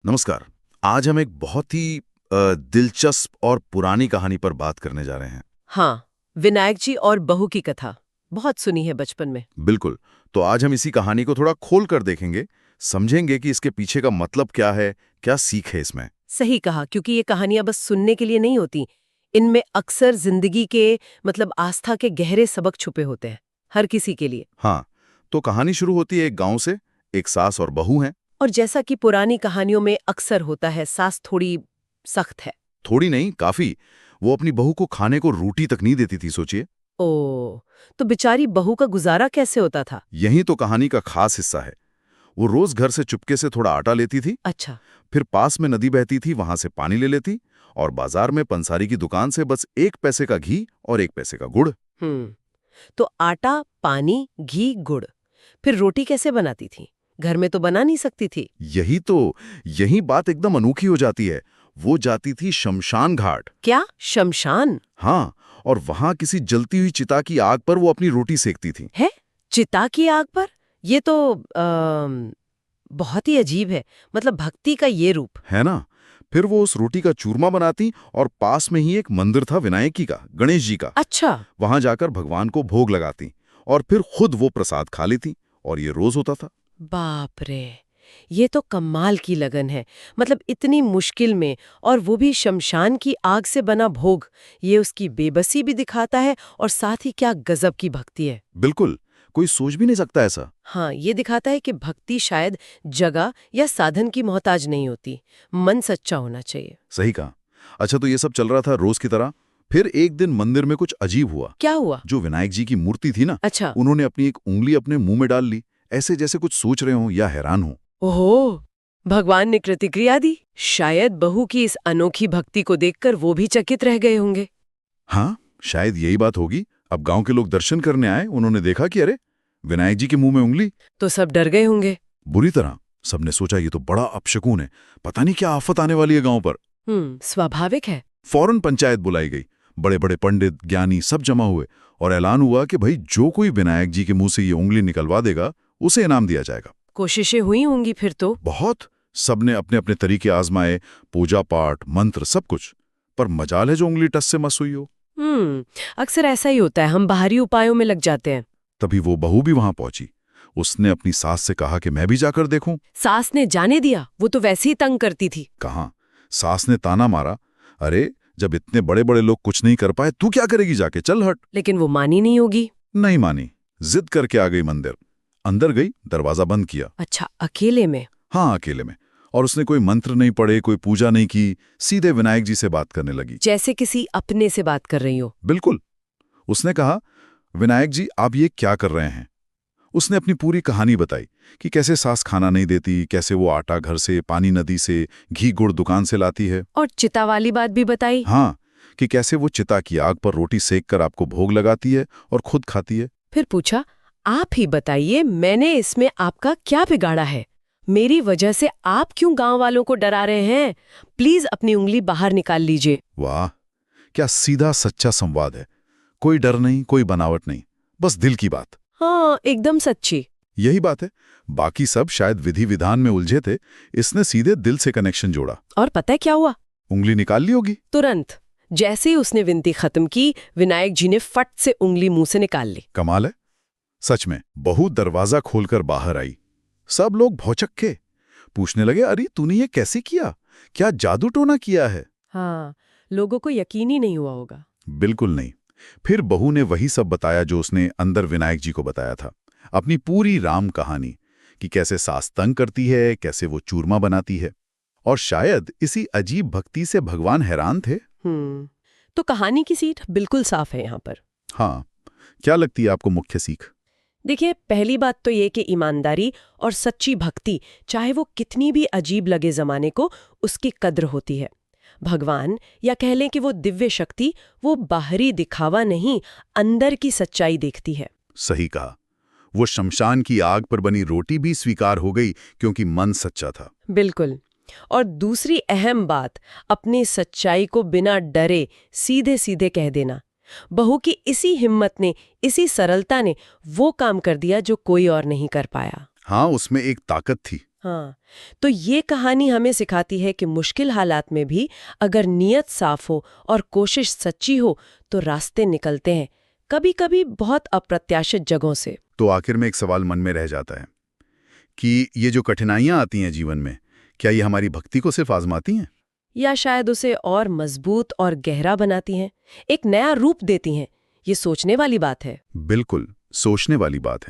नमस्कार। आज हम एक बहुत ही दिलचस्प और पुरानी कहानी पर बात करने जा रहे हैं। हाँ, विनायक जी और बहू की कथा बहुत सुनी है बचपन में। बिल्कुल। तो आज हम इसी कहानी को थोड़ा खोल कर देखेंगे, समझेंगे कि इसके पीछे का मतलब क्या है, क्या सीख है इसमें। सही कहा, क्योंकि ये कहानियां बस सुनने के लिए नहीं होती। इनमें अक्सर जिंदगी के आस्था के गहरे सबक छुपे होते हैं, हर किसी के लिए। हाँ, तो कहानी शुरू होती है एक गांव से। एक सास और बहू हैं। और जैसा कि पुरानी कहानियों में अक्सर होता है, सास थोड़ी सख्त है। थोड़ी नहीं, काफी। वो अपनी बहू को खाने को रोटी तक नहीं देती थी, सोचिए। ओ, तो बेचारी बहू का गुजारा कैसे होता था? यही तो कहानी का खास हिस्सा है। वो रोज घर से चुपके से थोड़ा आटा लेती थी, अच्छा। फिर पास में नदी बहती थी, वहां से पानी ले लेती, और बाजार में पंसारी की दुकान से बस 1 पैसे का घी और 1 पैसे का गुड़। हम्म। तो आटा, पानी, घी, गुड़, फिर रोटी कैसे बनाती थी? घर में तो बना नहीं सकती थी। यही बात एकदम अनोखी हो जाती है। वो जाती थी शमशान घाट। क्या शमशान? हाँ, और वहां किसी जलती हुई चिता की आग पर वो अपनी रोटी सेकती थी। है? चिता की आग पर? ये तो बहुत ही अजीब है। भक्ति का ये रूप। है ना? फिर वो उस रोटी का चूरमा बनाती, और पास में ही एक मंदिर था विनायकी का, गणेश जी का। अच्छा। वहां जाकर भगवान को भोग लगाती, और फिर खुद वो प्रसाद खा लेती। और ये रोज होता था। बाप रे, ये तो कमाल की लगन है। इतनी मुश्किल में, और वो भी शमशान की आग से बना भोग। ये उसकी बेबसी भी दिखाता है, और साथ ही क्या गजब की भक्ति है। बिल्कुल, कोई सोच भी नहीं सकता ऐसा। हाँ, ये दिखाता है कि भक्ति शायद जगह या साधन की मोहताज नहीं होती, मन सच्चा होना चाहिए। सही कहा। अच्छा, तो ये सब चल रहा था रोज की तरह। फिर एक दिन मंदिर में कुछ अजीब हुआ। क्या हुआ? जो विनायक जी की मूर्ति थी ना, अच्छा। उन्होंने अपनी एक उंगली अपने मुंह में डाल ली, ऐसे जैसे कुछ सोच रहे हों या हैरान हों। ओहो, भगवान ने प्रतिक्रिया दी। शायद बहू की इस अनोखी भक्ति को देखकर वो भी चकित रह गए होंगे। हाँ, शायद यही बात होगी। अब गांव के लोग दर्शन करने आए, उन्होंने देखा कि अरे, विनायक जी के मुंह में उंगली। तो सब डर गए होंगे। बुरी तरह। सबने सोचा ये तो बड़ा अपशकुन है, पता नहीं क्या आफत आने वाली है गांव पर। स्वाभाविक है। फौरन पंचायत बुलाई गई। बड़े बड़े पंडित, ज्ञानी सब जमा हुए, और ऐलान हुआ कि भाई, जो कोई विनायक जी के मुंह से ये उंगली निकलवा देगा, उसे इनाम दिया जाएगा। कोशिशें हुई होंगी फिर तो। बहुत। सबने अपने अपने तरीके आजमाए, पूजा पाठ, मंत्र, सब कुछ। पर मजाल है जो उंगली टस से मस हुई हो। अक्सर ऐसा ही होता है, हम बाहरी उपायों में लग जाते हैं। तभी वो बहू भी वहां पहुंची। उसने अपनी सास से कहा कि मैं भी जाकर देखूं। सास ने जाने दिया? वो तो वैसे ही तंग करती थी। कहाँ। सास ने ताना मारा, अरे, जब इतने बड़े बड़े लोग कुछ नहीं कर पाए, तू क्या करेगी जाके, चल हट। लेकिन वो मानी नहीं होगी। नहीं मानी। जिद करके आ गई मंदिर। अंदर गई, दरवाजा बंद किया। अच्छा, अकेले में? हाँ, अकेले में। और उसने कोई मंत्र नहीं पढ़े, कोई पूजा नहीं की, सीधे विनायक जी से बात करने लगी। जैसे किसी अपने से बात कर रही हो। बिल्कुल। उसने कहा, विनायक जी, आप ये क्या कर रहे हैं? उसने अपनी पूरी कहानी बताई कि कैसे सास खाना नहीं देती, कैसे वो आटा घर से, पानी नदी से, घी गुड़ दुकान से लाती है। और चिता वाली बात भी बताई। हाँ, कि कैसे वो चिता की आग पर रोटी सेक कर आपको भोग लगाती है और खुद खाती है। फिर पूछा, आप ही बताइए, मैंने इसमें आपका क्या बिगाड़ा है? मेरी वजह से आप क्यों गांव वालों को डरा रहे हैं? प्लीज अपनी उंगली बाहर निकाल लीजिए। वाह, क्या सीधा सच्चा संवाद है। कोई डर नहीं, कोई बनावट नहीं, बस दिल की बात। हाँ, एकदम सच्ची। यही बात है। बाकी सब शायद विधि विधान में उलझे थे, इसने सीधे दिल से कनेक्शन जोड़ा। और पता है क्या हुआ? उंगली निकाल ली होगी। तुरंत जैसे ही उसने विनती खत्म की, विनायक जी ने फट से उंगली मुंह से निकाल ली। कमाल है। सच में, बहू दरवाजा खोलकर बाहर आई। सब लोग भौचक्के, पूछने लगे, अरे तूने ये कैसे किया? क्या जादू टोना किया है? हाँ, लोगों को यकीन ही नहीं हुआ होगा। बिल्कुल नहीं। फिर बहू ने वही सब बताया जो उसने अंदर विनायक जी को बताया था। अपनी पूरी राम कहानी, कि कैसे सास तंग करती है, कैसे वो चूरमा बनाती है। और शायद इसी अजीब भक्ति से भगवान हैरान थे। तो कहानी की सीट बिल्कुल साफ है यहाँ पर। हाँ, क्या लगती है आपको मुख्य सीख? देखिए, पहली बात तो ये कि ईमानदारी और सच्ची भक्ति, चाहे वो कितनी भी अजीब लगे जमाने को, उसकी कद्र होती है। भगवान, या कह लें कि वो दिव्य शक्ति, वो बाहरी दिखावा नहीं, अंदर की सच्चाई देखती है। सही कहा। वो शमशान की आग पर बनी रोटी भी स्वीकार हो गई, क्योंकि मन सच्चा था। बिल्कुल। और दूसरी अहम बात, अपनी सच्चाई को बिना डरे सीधे सीधे कह देना। बहू की इसी हिम्मत ने, इसी सरलता ने वो काम कर दिया जो कोई और नहीं कर पाया। हाँ, उसमें एक ताकत थी। हाँ, तो ये कहानी हमें सिखाती है कि मुश्किल हालात में भी अगर नीयत साफ हो और कोशिश सच्ची हो तो रास्ते निकलते हैं, कभी-कभी बहुत अप्रत्याशित जगहों से। तो आखिर में एक सवाल मन में रह जाता है कि ये जो कठिनाइयां आती हैं जीवन में, क्या ये हमारी भक्ति को सिर्फ आजमाती हैं? या शायद उसे और मजबूत और गहरा बनाती हैं, एक नया रूप देती हैं। ये सोचने वाली बात है। बिल्कुल, सोचने वाली बात है।